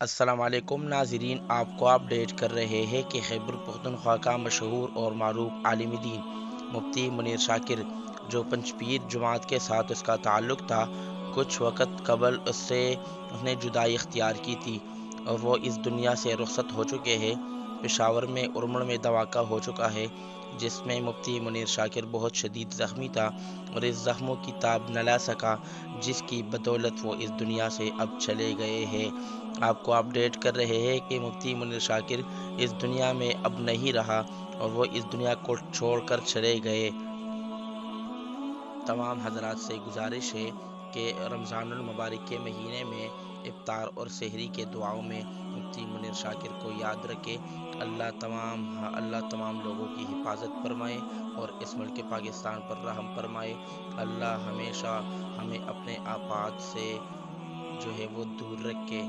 السلام علیکم ناظرین، آپ کو اپڈیٹ کر رہے ہیں کہ خیبر پختونخوا کا مشہور اور معروف عالم دین مفتی منیر شاکر، جو پنج پیر جماعت کے ساتھ اس کا تعلق تھا، کچھ وقت قبل اس نے جدائی اختیار کی تھی اور وہ اس دنیا سے رخصت ہو چکے ہیں۔ پشاور میں ارمڑ میں دھماکہ ہو چکا ہے، جس میں مفتی منیر شاکر بہت شدید زخمی تھا اور اس زخموں کی تاب نہ لا سکا، جس کی بدولت وہ اس دنیا سے اب چلے گئے ہیں۔ آپ کو اپڈیٹ کر رہے ہیں کہ مفتی منیر شاکر اس دنیا میں اب نہیں رہا اور وہ اس دنیا کو چھوڑ کر چلے گئے۔ تمام حضرات سے گزارش ہے کہ رمضان المبارک کے مہینے میں افطار اور سحری کے دعاؤں میں مفتی منیر شاکر کو یاد رکھے۔ اللہ تمام لوگوں کی حفاظت فرمائے اور اس ملک پاکستان پر رحم فرمائے۔ اللہ ہمیشہ ہمیں اپنے آفات سے وہ دور رکھے۔